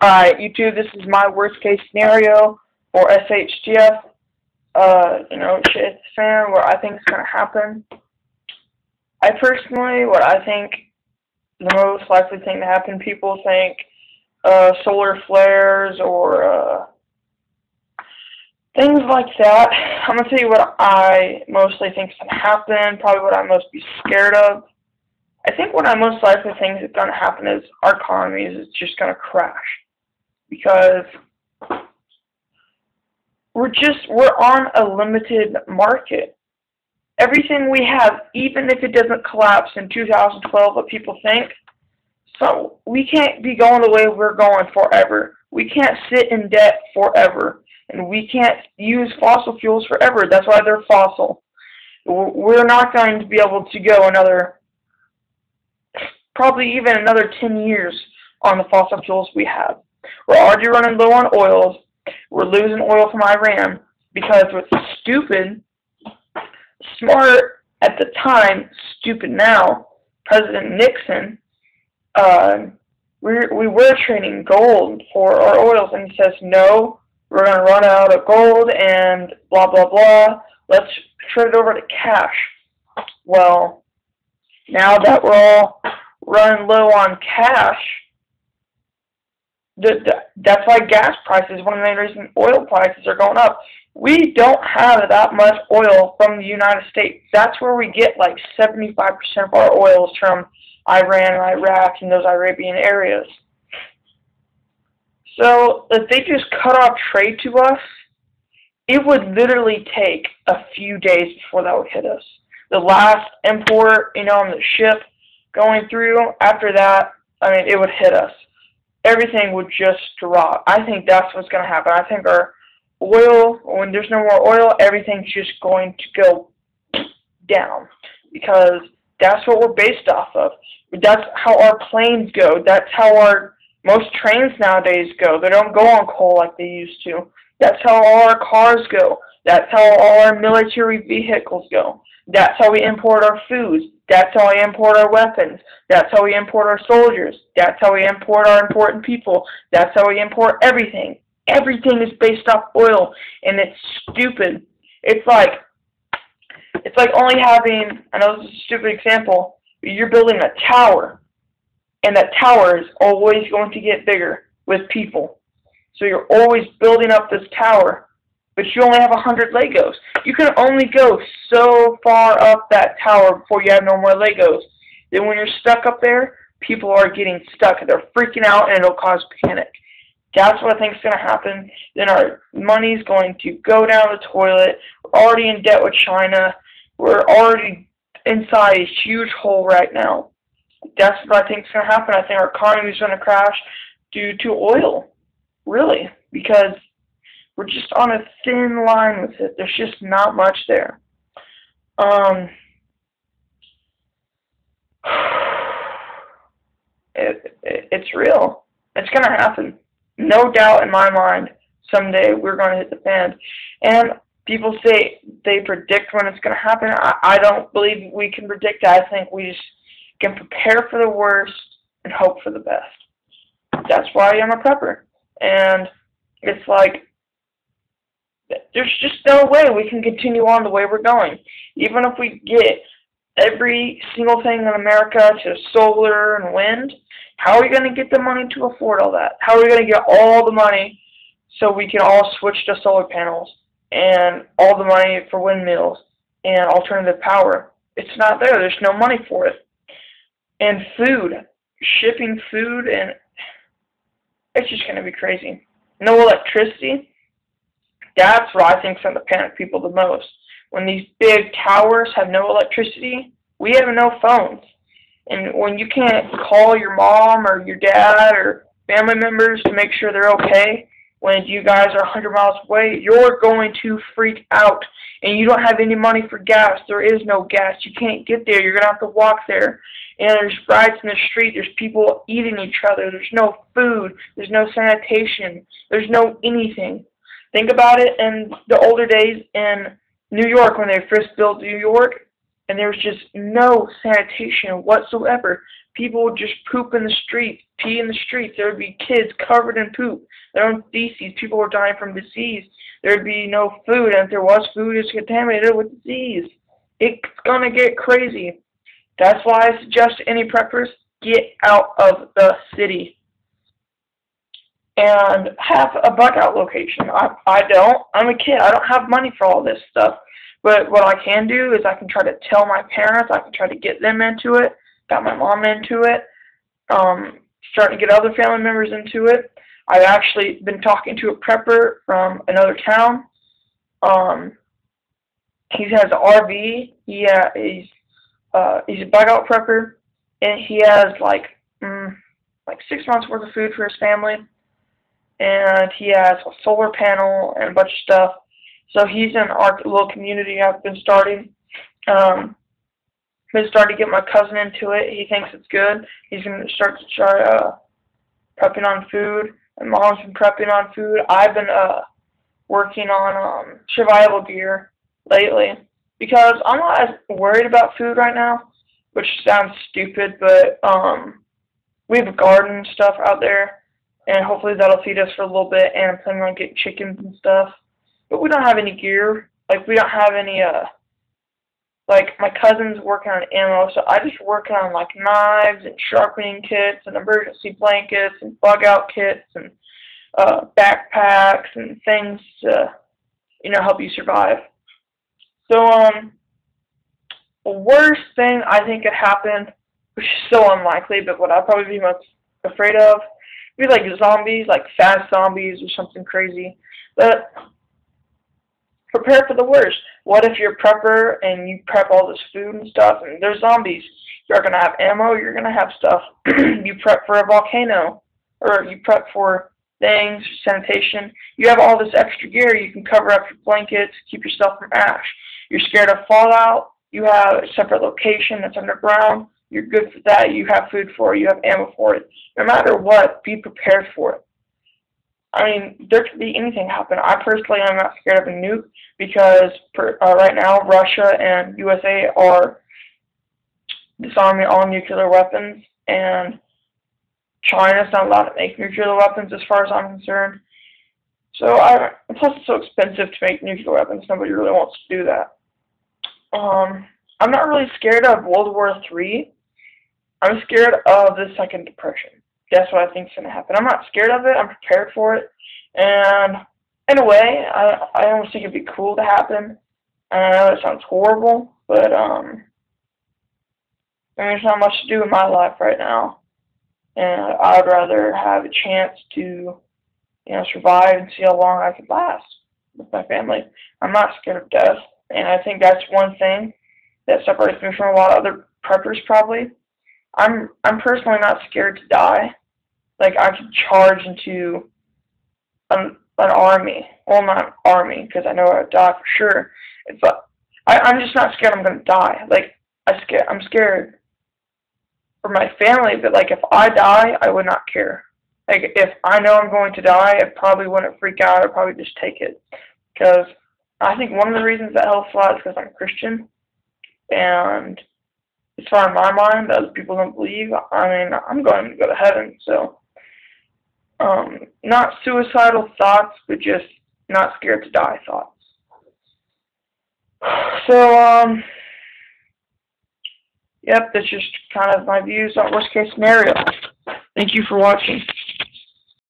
Alright, YouTube, this is my worst case scenario for S.H.T.F. Shit fan, what I think is going to happen. What I think the most likely thing to happen, people think solar flares or things like that. I'm going to tell you what I mostly think is going to happen, probably what I most be scared of. I think what I most likely think is going to happen is our economy is just going to crash. Because we're on a limited market. Everything we have, even if it doesn't collapse in 2012, what people think, so we can't be going the way we're going forever. We can't sit in debt forever. And we can't use fossil fuels forever. That's why they're fossil. We're not going to be able to go probably even another 10 years on the fossil fuels we have. We're already running low on oils. We're losing oil from Iran because what's stupid, smart at the time, stupid now, President Nixon, we were trading gold for our oils, and he says, no, we're going to run out of gold and blah, blah, blah. Let's trade it over to cash. Well, now that we're all running low on cash, that's why gas prices, one of the main reasons oil prices are going up. We don't have that much oil from the United States. That's where we get like 75% of our oils from Iran and Iraq and those Arabian areas. So if they just cut off trade to us, it would literally take a few days before that would hit us. The last import, on the ship going through, after that, it would hit us. Everything would just drop. I think that's what's going to happen. I think our oil, when there's no more oil, everything's just going to go down because that's what we're based off of. That's how our planes go. That's how most trains nowadays go. They don't go on coal like they used to. That's how all our cars go. That's how all our military vehicles go. That's how we import our foods. That's how we import our weapons. That's how we import our soldiers. That's how we import our important people. That's how we import everything. Everything is based off oil, and it's stupid. It's like only having, I know this is a stupid example, but you're building a tower, and that tower is always going to get bigger with people. So you're always building up this tower, but you only have 100 Legos. You can only go so far up that tower before you have no more Legos. Then when you're stuck up there, people are getting stuck. They're freaking out, and it'll cause panic. That's what I think is going to happen. Then our money's going to go down the toilet. We're already in debt with China. We're already inside a huge hole right now. That's what I think is going to happen. I think our economy is going to crash due to oil, really, because we're just on a thin line with it. There's just not much there. It's real. It's going to happen. No doubt in my mind, someday we're going to hit the fan. And people say they predict when it's going to happen. I don't believe we can predict that. I think we just can prepare for the worst and hope for the best. That's why I'm a prepper. And it's like, there's just no way we can continue on the way we're going. Even if we get every single thing in America to solar and wind, how are we going to get the money to afford all that? How are we going to get all the money so we can all switch to solar panels and all the money for windmills and alternative power? It's not there. There's no money for it. And food, shipping food, and it's just going to be crazy. No electricity. That's what I think is going to panic people the most. When these big towers have no electricity, we have no phones. And when you can't call your mom or your dad or family members to make sure they're okay, when you guys are 100 miles away, you're going to freak out. And you don't have any money for gas. There is no gas. You can't get there. You're going to have to walk there. And there's riots in the street. There's people eating each other. There's no food. There's no sanitation. There's no anything. Think about it in the older days in New York when they first built New York, and there was just no sanitation whatsoever. people would just poop in the streets, pee in the streets. There would be kids covered in poop, their own feces. People were dying from disease. There would be no food, and if there was food, it's contaminated with disease. It's gonna get crazy. That's why I suggest to any preppers, get out of the city and have a bug out location. I don't. I'm a kid. I don't have money for all this stuff. But what I can do is I can try to tell my parents. I can try to get them into it. Got my mom into it. Starting to get other family members into it. I've actually been talking to a prepper from another town. He has an RV. He's a bug out prepper, and he has like 6 months worth of food for his family, and he has a solar panel and a bunch of stuff. So he's in our little community I've been starting. Been starting to get my cousin into it. He thinks it's good. He's going to start to try prepping on food, and mom's been prepping on food. I've been working on survival gear lately because I'm not as worried about food right now, which sounds stupid, but we have a garden and stuff out there, and hopefully that'll feed us for a little bit, and I'm planning on getting chickens and stuff. But we don't have any gear. Like, we don't have any, like, my cousin's working on ammo, so I just working on, like, knives and sharpening kits and emergency blankets and bug-out kits and backpacks and things to, help you survive. So, the worst thing I think could happen, which is so unlikely, but what I'd probably be most afraid of, would be, like, zombies, like fast zombies or something crazy. But prepare for the worst. What if you're a prepper and you prep all this food and stuff and there's zombies? You're going to have ammo, you're going to have stuff. You prep for a volcano, or you prep for things, sanitation. You have all this extra gear. You can cover up your blankets, keep yourself from ash. You're scared of fallout. You have a separate location that's underground. You're good for that. You have food for it. You have ammo for it. No matter what, be prepared for it. I mean, there could be anything happen. I personally am not scared of a nuke because right now Russia and USA are disarming all nuclear weapons, and China's not allowed to make nuclear weapons as far as I'm concerned. So plus it's so expensive to make nuclear weapons. Nobody really wants to do that. I'm not really scared of World War III. I'm scared of the Second Depression. That's what I think is going to happen. I'm not scared of it. I'm prepared for it. And in a way, I almost think it'd be cool to happen. And I know it sounds horrible, but there's not much to do in my life right now. And I'd rather have a chance to, survive and see how long I could last with my family. I'm not scared of death. And I think that's one thing that separates me from a lot of other preppers probably. I'm personally not scared to die. Like, I could charge into an army. Well, not an army, because I know I would die for sure. But I'm just not scared I'm going to die. Like, I'm scared for my family, but, like, if I die, I would not care. Like, if I know I'm going to die, I probably wouldn't freak out. I'd probably just take it. Because I think one of the reasons that helps a lot is because I'm Christian. And as far in my mind, other people don't believe. I mean, I'm going to go to heaven, so not suicidal thoughts, but just not scared to die thoughts. So, yep, that's just kind of my views on worst case scenario. Thank you for watching.